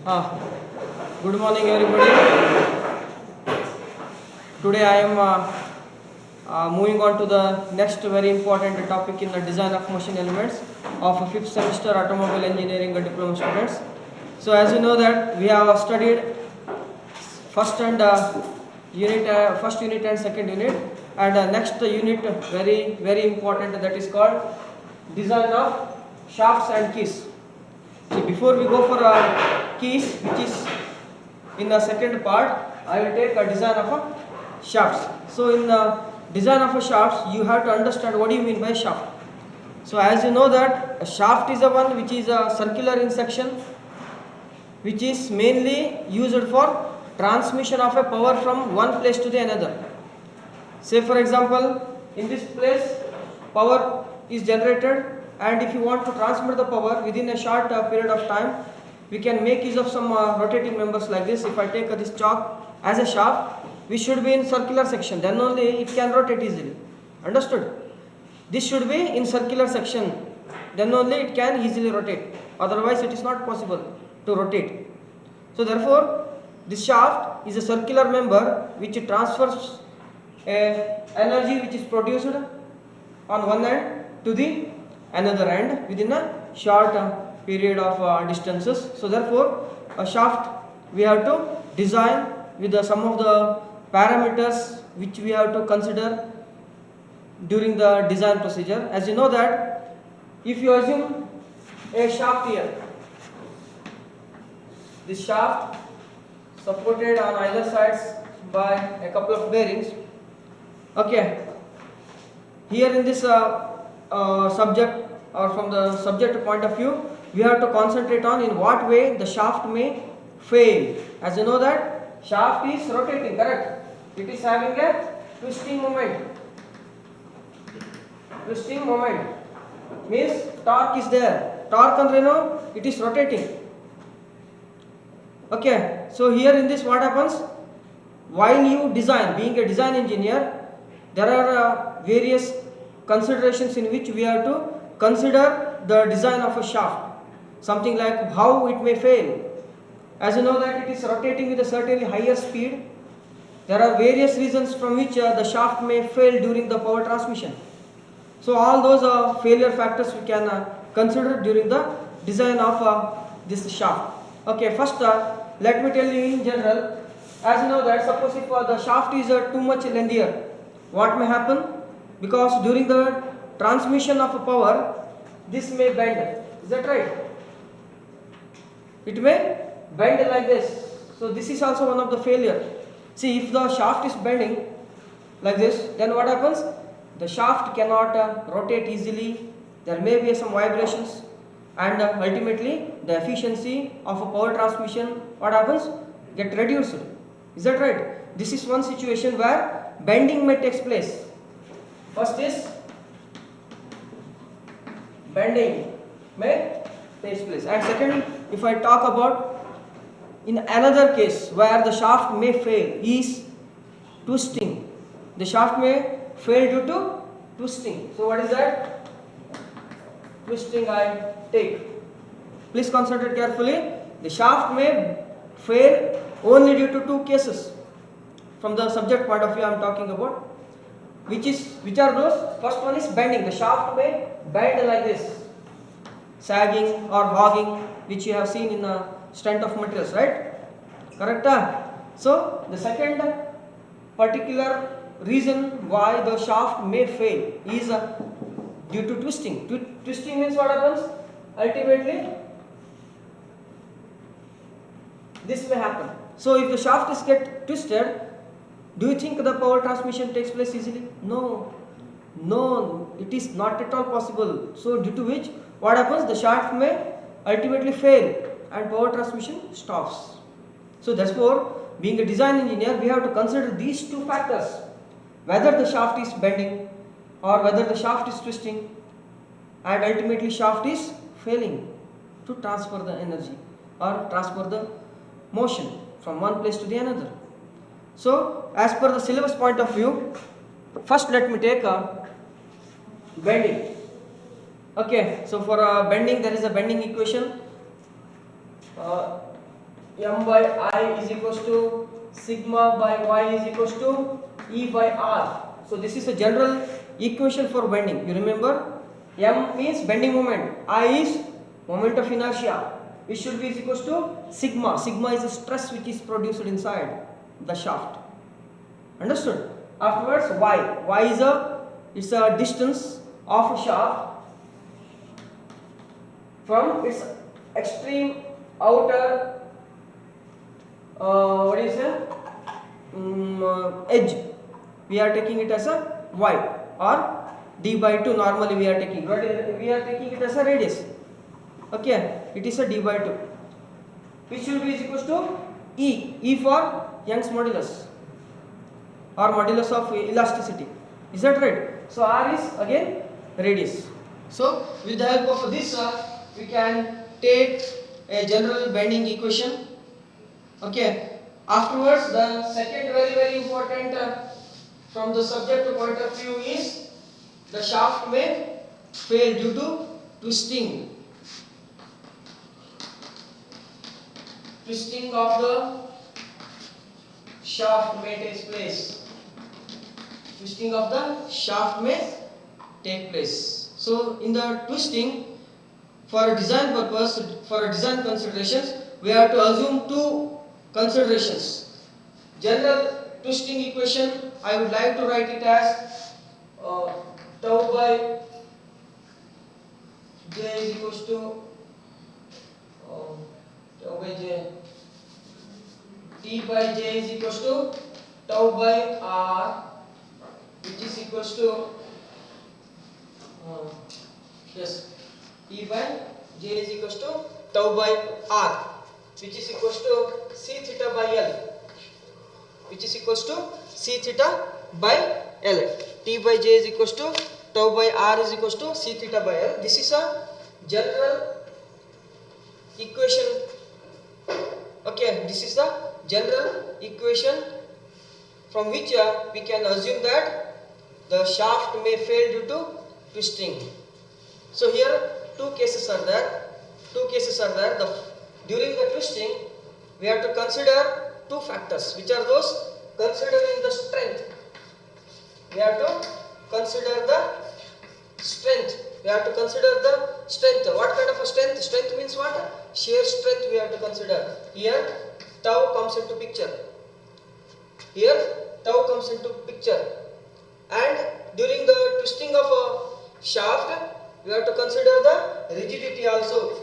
Ah, Good morning, everybody. Today I am moving on to the next very important topic in the design of motion elements of a fifth semester automobile engineering diploma students. So, as you know that we have studied first and first unit and second unit, and next unit very important, that is called design of shafts and keys. So before we go for keys, which is in the second part, I will take a design of a shafts. So in the design of a shafts, you have to understand what do you mean by shaft. So as you know that a shaft is the one which is a circular in section, which is mainly used for transmission of a power from one place to the another. Say for example, in this place power is generated, and if you want to transmit the power within a short period of time, we can make use of some rotating members like this. If I take this chalk as a shaft, we should be in circular section, then only it can rotate easily. Understood? This should be in circular section, then only it can easily rotate, otherwise it is not possible to rotate. So therefore this shaft is a circular member which transfers energy which is produced on one end to the another end within a short period of distances. So therefore a shaft we have to design with some of the parameters which we have to consider during the design procedure. As you know that if you assume a shaft here, this shaft supported on either sides by a couple of bearings. Okay, here in this subject, or from the subject point of view, we have to concentrate on in what way the shaft may fail. As you know that shaft is rotating, correct? It is having a twisting moment. Twisting moment means torque is there. Torque andre it is rotating. Okay, so here in this what happens? While you design, being a design engineer, there are various considerations in which we have to consider the design of a shaft. Something like how it may fail. As you know that it is rotating with a certainly higher speed. There are various reasons from which the shaft may fail during the power transmission. So all those failure factors we can consider during the design of this shaft. Okay, first let me tell you in general. As you know that suppose if the shaft is too much lengthier, what may happen? Because during the transmission of power, this may bend. Is that right? It may bend like this. So this is also one of the failure. See, if the shaft is bending like this, then what happens? The shaft cannot rotate easily. There may be some vibrations, and ultimately the efficiency of a power transmission, what happens? Get reduced. Is that right? This is one situation where bending may take place. First is bending may take place, and second, if I talk about in another case where the shaft may fail is twisting. The shaft may fail due to twisting. So what is that? Twisting I take. Please consider carefully. The shaft may fail only due to two cases. From the subject point of view I am talking about. Which are those? First one is bending. The shaft may bend like this, sagging or hogging, which you have seen in the strength of materials, right? Correct? So the second particular reason why the shaft may fail is due to twisting. Twisting means what happens? Ultimately this may happen. So if the shaft is get twisted, do you think the power transmission takes place easily? No, it is not at all possible. So due to which what happens? The shaft may ultimately fail and power transmission stops. So therefore, being a design engineer, we have to consider these two factors: whether the shaft is bending or whether the shaft is twisting, and ultimately shaft is failing to transfer the energy or transfer the motion from one place to the another. So as per the syllabus point of view, first let me take bending. Okay, so for bending there is a bending equation. m by I is equals to sigma by y is equals to E by R. So this is a general equation for bending. You remember, m means bending moment, I is moment of inertia, which should be is equals to sigma. Sigma is the stress which is produced inside the shaft. Understood? Afterwards, y is a distance of a shaft from its extreme outer edge. We are taking it as a y, or d by 2 normally we are taking, but we are taking it as a radius. Okay, it is a d by 2, which should be equals to E for Young's modulus or modulus of elasticity. Is that right? So R is again radius. So with the help of this we can take a general bending equation. Okay. Afterwards, the second very important from the subject point of view is the shaft may fail due to twisting. Twisting of the shaft may take place. Twisting of the shaft may take place. So in the twisting, for design purpose, for design considerations, we have to assume two considerations. General twisting equation, I would like to write it as tau by j is equals to tau by j, t by j is equals to tau by r, which is equals to T by j is equals to tau by r, which is equals to c theta by l, which is equals to c theta by l. T by j is equals to tau by r is equals to c theta by l. This is a general equation. Okay, this is the general equation from which we can assume that the shaft may fail due to twisting. So here two cases are there. During the twisting, we have to consider two factors. Which are those? Considering the strength. We have to consider the strength. What kind of a strength? Strength means what? Shear strength we have to consider. Here tau comes into picture. And during the twisting of a shaft, we have to consider the rigidity also.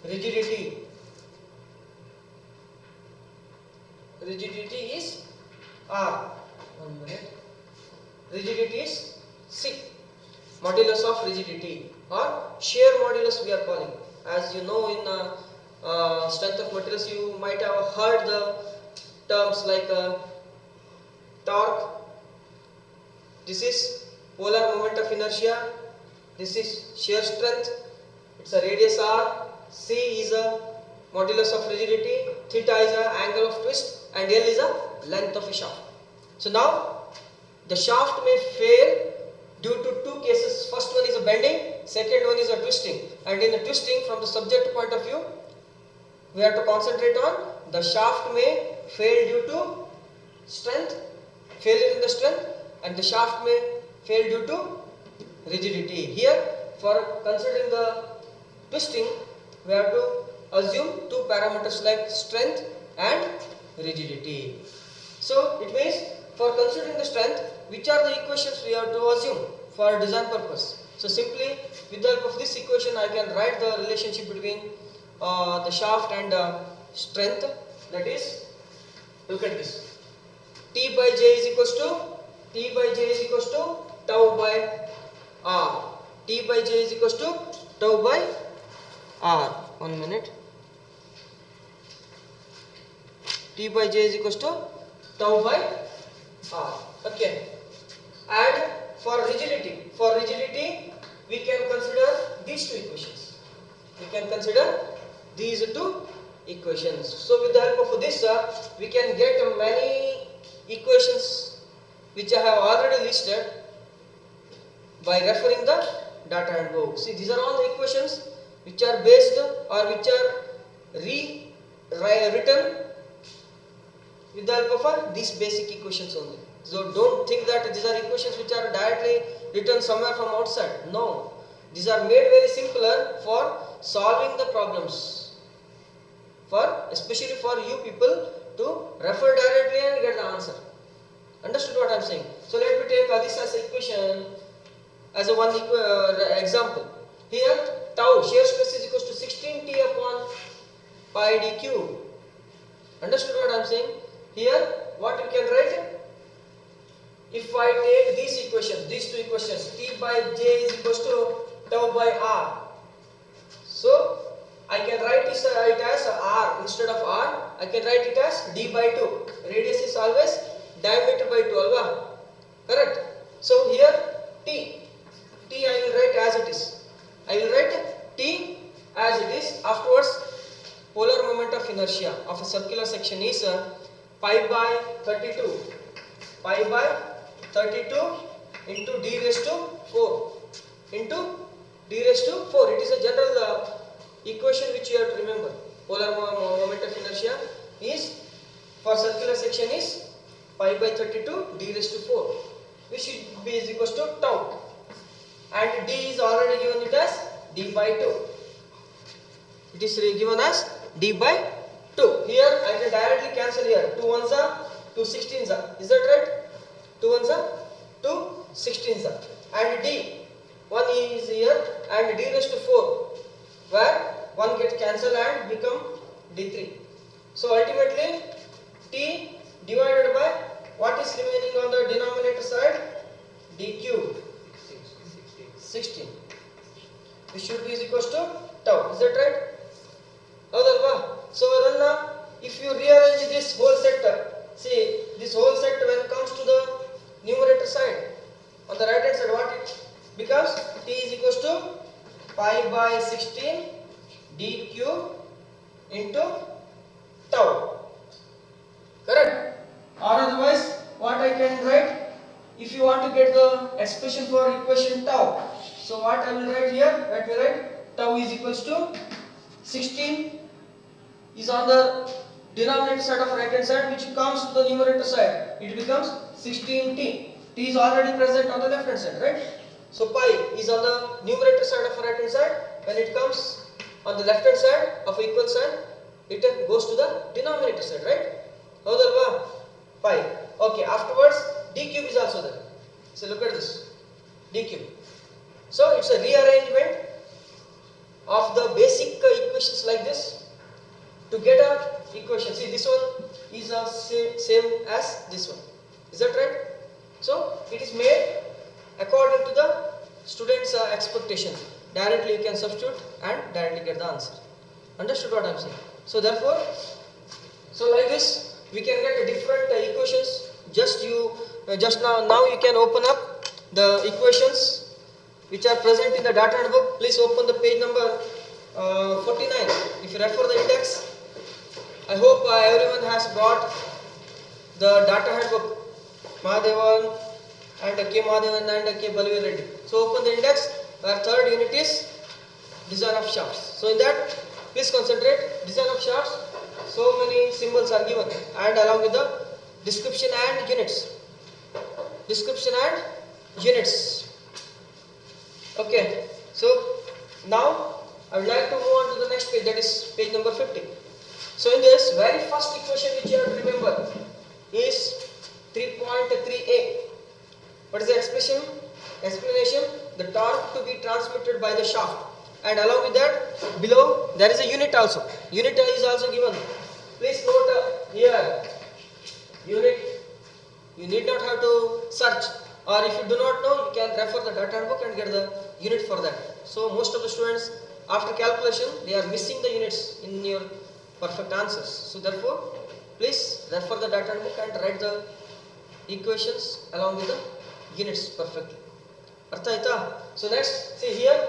Rigidity is R. 1 minute. Rigidity is C. Modulus of rigidity or shear modulus we are calling. As you know, in strength of materials you might have heard the terms like torque. This is polar moment of inertia. This is shear strength. It's a radius r. C is a modulus of rigidity. Theta is a angle of twist, and L is a length of a shaft. So now the shaft may fail due to two cases. First one is a bending, second one is a twisting. And in the twisting, from the subject point of view, we have to concentrate on the shaft may fail due to strength, failure in the strength, and the shaft may fail due to rigidity. Here, for considering the twisting, we have to assume two parameters like strength and rigidity. So it means for considering the strength, which are the equations we have to assume for design purpose. So simply with the help of this equation, I can write the relationship between the shaft and strength. That is, look at this. T by j is equals to tau by r. T by j is equals to tau by r. 1 minute. T by j is equals to tau by r. Okay. And for rigidity, we can consider these two equations. So with the help of this, we can get many equations which I have already listed by referring the data handbook. See, these are all the equations which are based or which are written with the help of these basic equations only. So don't think that these are equations which are directly written somewhere from outside. No, these are made very simpler for solving the problems, especially for you people to refer directly and get the answer. Understood what I am saying? So let me take this as an equation, as a one example. Here tau shear stress is equals to 16T upon pi d cube. Understood what I am saying? Here what you can write? If I take these equations, these two equations, T by J is equals to tau by R. So I can write it as R instead of R. I can write it as D by 2. Radius is always diameter by 2, alva? Correct? So here T I will write as it is. I will write T as it is. Afterwards, polar moment of inertia of a circular section is pi by 32. Pi by 32 into d raised to 4 into d raised to 4. It is a general equation which you have to remember. Polar moment of inertia is for circular section is pi by 32 d raised to 4, which should be is equals to tau, and d is already given it as d by 2. It is given as d by 2. Here I can directly cancel here. 2 ones are 2 16s are. Is that right? 2 ones are 2 16s are. And d 1 is here and d raised to 4, where 1 gets cancelled and become d3. So ultimately t divided by what is remaining on the denominator side? d cube 16, which should be is equals to tau. Is that right? So then if you rearrange this whole set, see this whole set when it comes to the numerator side, on the right hand side what it becomes? T is equals to pi by 16 d cube into tau. Correct? Or otherwise what I can write, if you want to get the expression for equation tau, so what I will write here? Let me write tau is equals to 16 is on the denominator side of right hand side, which comes to the numerator side. It becomes 16t. T is already present on the left hand side, right? So pi is on the numerator side of right hand side. When it comes on the left hand side of equal sign, it goes to the denominator side, right? Pi. Okay. Afterwards, d cube is also there. So look at this, d cube. So it's a rearrangement of the basic equations like this to get a equation. See, this one is same as this one. Is that right? So it is made according to the student's expectation. Directly you can substitute and directly get the answer. Understood what I am saying? So therefore, so like this we can get different equations. Just now you can open up the equations which are present in the data handbook. Please open the page number 49. If you refer the index, I hope everyone has brought the data handbook, Mahadevan and K. Mahadevan and K. Balveer Reddy. So open the index where third unit is design of shafts. So in that, please concentrate. Design of shafts, so many symbols are given and along with the description and units. Description and units. Okay. So now I would like to move on to the next page, that is page number 50. So in this very first equation which you have to remember is 3.3a. What is the explanation? The torque to be transmitted by the shaft, and along with that below there is a unit also. Unit is also given. Please note here unit. You need not have to search, or if you do not know, you can refer the data handbook and get the unit for that. So most of the students after calculation they are missing the units in your perfect answers. So therefore, please refer the data handbook and write the equations along with the units perfectly. Artha aita? So next, see here,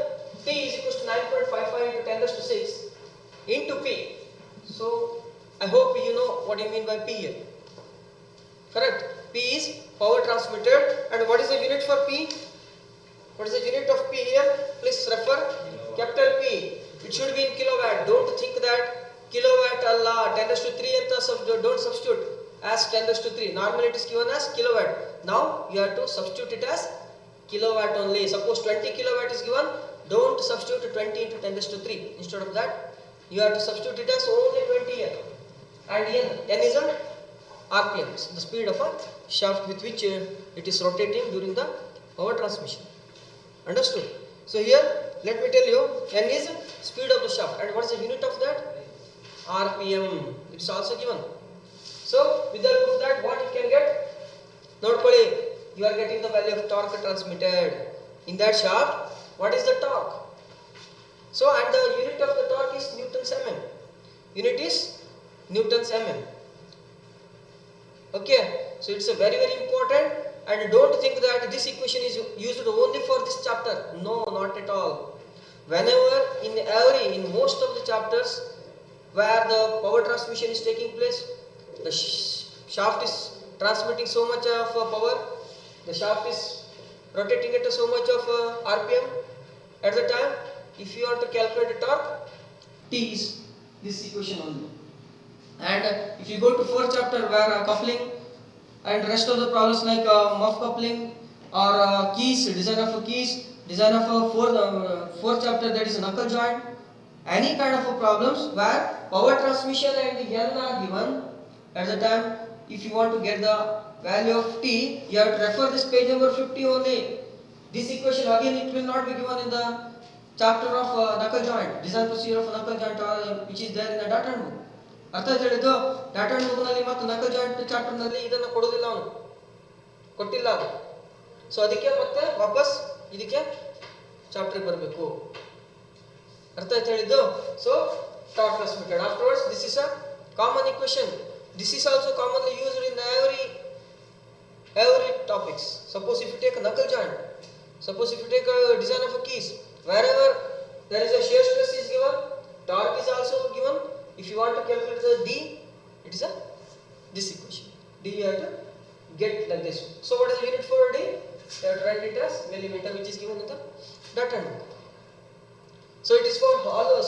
T is equals to 9.55 into 10 raised to 6 into P. So I hope you know what you mean by P here. Correct? P is power transmitted, and what is the unit for P? What is the unit of P here? Please refer capital P. it should be in kilowatt. Don't think that kilowatt Allah 10 raised to 3 and don't substitute as 10 raised to 3. Normally it is given as kilowatt. Now you have to substitute it as kilowatt only. Suppose 20 kilowatt is given, don't substitute 20 into 10 raised to 3. Instead of that, you have to substitute it as only 20 here. And n is a RPM, the speed of a shaft with which it is rotating during the power transmission. Understood? So here, let me tell you, n is speed of the shaft. And what is the unit of that? RPM. It is also given. So with the help of that, what you can get? Note you are getting the value of torque transmitted in that shaft. What is the torque? So and the unit of the torque is Newton's mm. Unit is Newton's mm. Okay, so it's a very important, and don't think that this equation is used only for this chapter. No, not at all. Whenever in most of the chapters where the power transmission is taking place, the shaft is transmitting so much of power, the shaft is rotating at so much of RPM at the time. If you want to calculate the torque, T is this equation only. And if you go to fourth chapter where coupling and rest of the problems like muff coupling or keys, design of keys, design of a fourth chapter, that is knuckle joint, any kind of problems where power transmission and N are given at the time, if you want to get the value of T, you have to refer this page number 50 only. This equation again, it will not be given in the chapter of knuckle joint, design procedure of knuckle joint, which is there in the data book. ಅರ್ಥ ಹೇಳಿದ್ದು data ಬುಕ್ನಲ್ಲಿ ಮತ್ತು ನಕಲ್ joint ಚಾಪ್ಟರ್ನಲ್ಲಿ ಇದನ್ನು ಕೊಡೋದಿಲ್ಲ, ಅವನು ಕೊಟ್ಟಿಲ್ಲ ಅದು. So ಅದಕ್ಕೆ ಮತ್ತೆ ವಾಪಸ್ ಇದಕ್ಕೆ ಚಾಪ್ಟರ್ಗೆ ಬರಬೇಕು. ಅರ್ಥ ಆಯ್ತು ಹೇಳಿದ್ದು. So torque transmitted. Afterwards, this is a common equation. This is also commonly used in every topics. Suppose if you take a knuckle joint, suppose if you take a design of a keys, wherever there is a shear stress is given, torque is also given. If you want to calculate the D, it is this equation. D you have to get like this. So what is the unit for D? You have to write it as millimeter, which is given in the data book. So it is for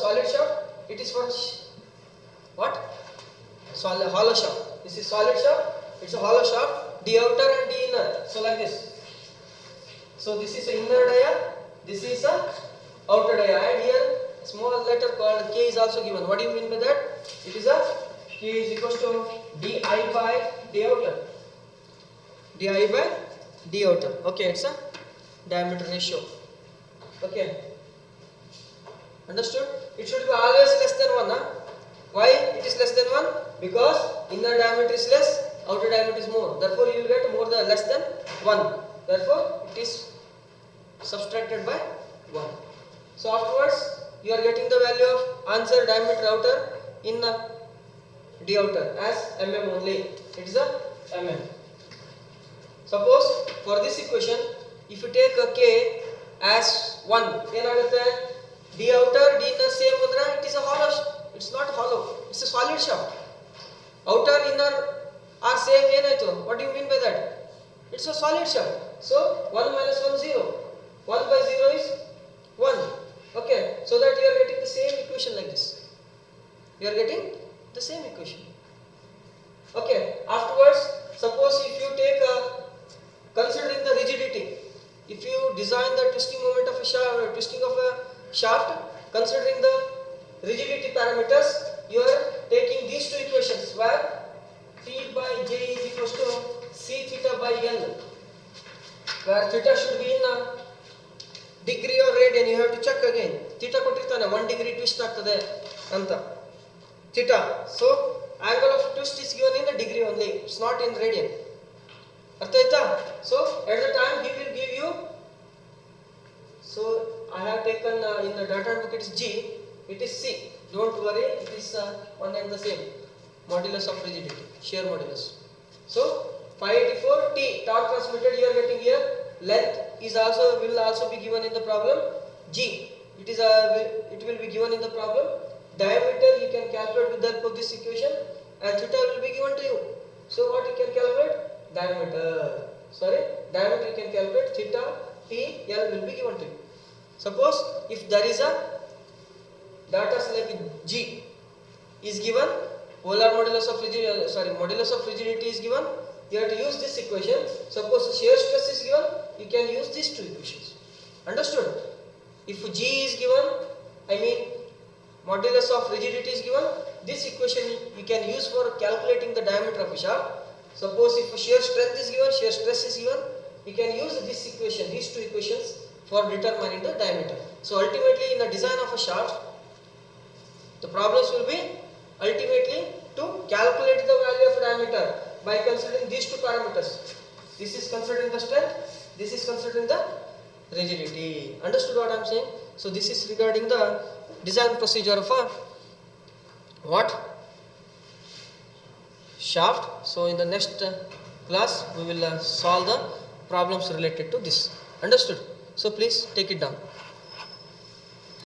solid shaft. It is for what? Hollow shaft. This is solid shaft. It's a hollow shaft. D outer and D inner. So like this. So this is a inner dia. This is a outer dia. And here small letter called K is also given. What do you mean by that? It is a K is equals to Di by D outer. Di by D outer. Okay, it's a diameter ratio. Okay. Understood? It should be always less than 1. Why it is less than 1? Because inner diameter is less, outer diameter is more. Therefore, you will get more than less than 1. Therefore, it is subtracted by 1. So afterwards, you are getting the value of answer diameter outer in D outer as mm only. It is a mm. Suppose for this equation, if you take a K as 1, ಏನಾಗುತ್ತೆ? D outer, D inner same ಅಂದ್ರೆ it is a hollow. It's not hollow. It's a solid shaft. Outer, inner are same. ಏನಾಯ್ತು? What do you mean by that? It's a solid shaft. So 1 minus 1 0. 1 by 0 is 1. Okay, so that you are getting the same equation like this. You are getting the same equation. Okay, afterwards, suppose if you take considering the rigidity, if you design the twisting moment of a shaft, considering the rigidity parameters, you are taking these two equations where T by J is equals to C theta by L, where theta should be in degree or radian. You have to check again. Theta ಕೊಟ್ಟಿರ್ತಾನೆ 1 degree twist ಆಗ್ತದೆ ಅಂತ theta. So angle of twist is given in the degree only. It's not in radian. ಅರ್ಥ ಆಯ್ತಾ? So at the time he will give you. So I have taken in the data book it is G, it is C. Don't worry, it is one and the same. Modulus of rigidity, shear modulus. So 584 T torque transmitted you are getting here. Length is will also be given in the problem. G it will be given in the problem. Diameter you can calculate with the help of this equation, and theta will be given to you. So what you can calculate? Diameter you can calculate. Theta, T, L will be given to you. Suppose if there is a data like G is given, polar modulus of modulus of rigidity is given. You have to use this equation. Suppose shear stress is given, you can use these two equations. Understood? If G is given, modulus of rigidity is given, this equation you can use for calculating the diameter of a shaft. Suppose if shear strength is given, shear stress is given, you can use this equation, these two equations for determining the diameter. So ultimately in the design of a shaft, the problems will be ultimately to calculate the value of diameter by considering these two parameters. This is considering the strength, this is considering the rigidity. Understood what I am saying? So this is regarding the design procedure of a shaft. So in the next class we will solve the problems related to this. Understood? So please take it down.